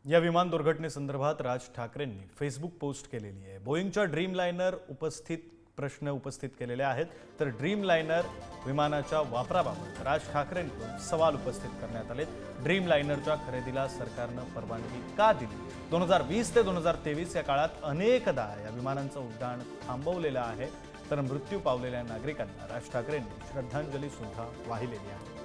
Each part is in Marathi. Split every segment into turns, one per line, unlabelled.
या विमान दुर्घटनेसंदर्भात राज ठाकरेंनी फेसबुक पोस्ट केलेली आहे। बोईंगच्या ड्रीमलाइनर प्रश्न उपस्थित केलेले आहेत, तर ड्रीमलाइनर विमानाच्या वापराबाबत राज ठाकरेंकडून सवाल उपस्थित करण्यात आले। ड्रीमलाइनरच्या खरेदीला सरकारनं परवानगी का दिली? 2020 ते 2023 या काळात अनेकदा या विमानांचं उड्डाण थांबवलेलं आहे, तर मृत्यू पावलेल्या नागरिकांना राज ठाकरेंनी श्रद्धांजली सुद्धा वाहिलेली आहे।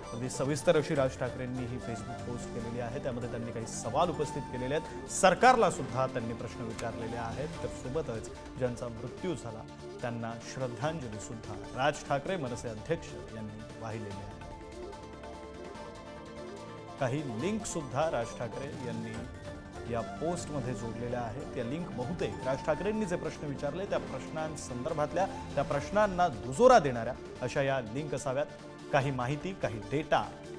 अगदी सविस्तर अशी राज ठाकरेंनी ही फेसबुक पोस्ट केलेली आहे। त्यामध्ये त्यांनी काही सवाल उपस्थित केलेले आहेत, सरकारला सुद्धा त्यांनी प्रश्न विचारलेले आहेत, तर सोबतच ज्यांचा मृत्यू झाला त्यांना श्रद्धांजली सुद्धा राज ठाकरे मनसे अध्यक्ष यांनी वाहिलेली आहे। काही लिंक सुद्धा राज ठाकरे यांनी या पोस्टमध्ये जोडलेल्या आहेत। या लिंक बहुतेक राज ठाकरेंनी जे प्रश्न विचारले त्या प्रश्नांसंदर्भातल्या, त्या प्रश्नांना दुजोरा देणाऱ्या अशा या लिंक असाव्यात। काही माहिती, काही डेटा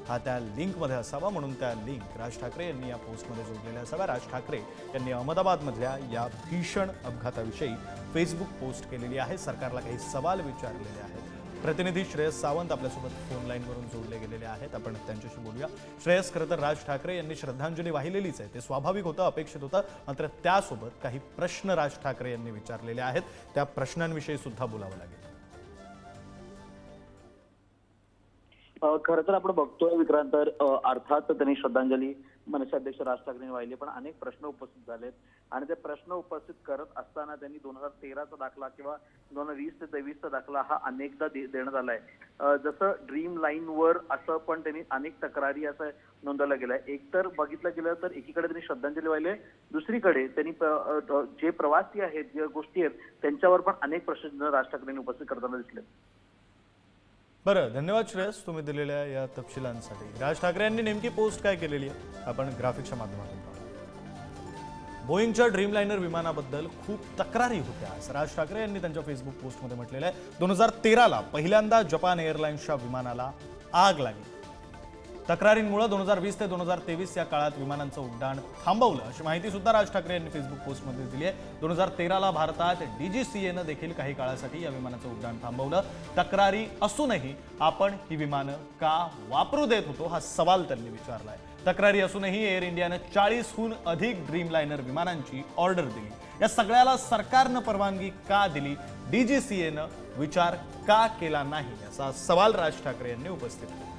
हा त्या लिंकमध्ये असावा, म्हणून त्या लिंक राज ठाकरे यांनी या पोस्टमध्ये जोडलेल्या असाव्या। राज ठाकरे यांनी अहमदाबादमधल्या या भीषण अपघाताविषयी फेसबुक पोस्ट केलेली आहे। सरकारला काही सवाल विचारलेले आहेत। प्रतिनिधी श्रेयस सावंत आपल्यासोबत फोन लाईनवरून जोडले गेलेले आहेत, आपण त्यांच्याशी बोलूया। श्रेयस, खरं तर राज ठाकरे यांनी श्रद्धांजली वाहिलेलीच आहे, ते स्वाभाविक होतं, अपेक्षित होतं, मात्र त्यासोबत काही प्रश्न राज ठाकरे यांनी विचारलेले आहेत, त्या प्रश्नांविषयी सुद्धा बोलावं लागेल।
खरं तर आपण बघतोय विक्रांत, अर्थात त्यांनी श्रद्धांजली मनसे अध्यक्ष राज ठाकरेंनी वाहिली, पण अनेक प्रश्न उपस्थित झालेत आणि ते प्रश्न उपस्थित करत असताना त्यांनी 2013चा दाखला किंवा 2020 ते 23चा दाखला हा अनेकदा देण्यात आलाय। जसं ड्रीम लाईनवर असं पण त्यांनी अनेक तक्रारी असं नोंदवलं गेलाय। एक तर बघितलं गेलं तर एकीकडे त्यांनी श्रद्धांजली वाहिली, दुसरीकडे त्यांनी जे प्रवासी आहेत, ज्या गोष्टी आहेत, त्यांच्यावर पण अनेक प्रश्न राज ठाकरेंनी उपस्थित करताना दिसले।
बरं, धन्यवाद श्रेयस, तुम्ही दिलेल्या या तपशिलांसाठी। राज ठाकरे यांनी नेमकी पोस्ट काय केलेली आहे आपण ग्राफिक्सच्या माध्यमातून पाहू। बोईंगच्या ड्रीमलाइनर विमानाबद्दल खूप तक्रारी होत्या असं राज ठाकरे यांनी त्यांच्या फेसबुक पोस्टमध्ये म्हटलेलं आहे। 2013ला पहिल्यांदा जपान एअरलाइन्सच्या विमानाला आग लागली। तक्रारींमुळे 2020 ते 2023 या काळात विमानांचं उड्डाण थांबवलं अशी माहिती सुद्धा राज ठाकरे यांनी फेसबुक पोस्टमध्ये दिली आहे। 2013ला भारतात DGCAनं देखील काही काळासाठी या विमानाचं उड्डाण थांबवलं। तक्रारी असूनही आपण ही विमानं का वापरू देत होतो हा सवाल त्यांनी विचारलाय। तक्रारी असूनही एअर इंडियानं 40हून अधिक ड्रीमलाइनर विमानांची ऑर्डर दिली। या सगळ्याला सरकारनं परवानगी का दिली? DGCAनं विचार का केला नाही असा सवाल राज ठाकरे यांनी उपस्थित केला।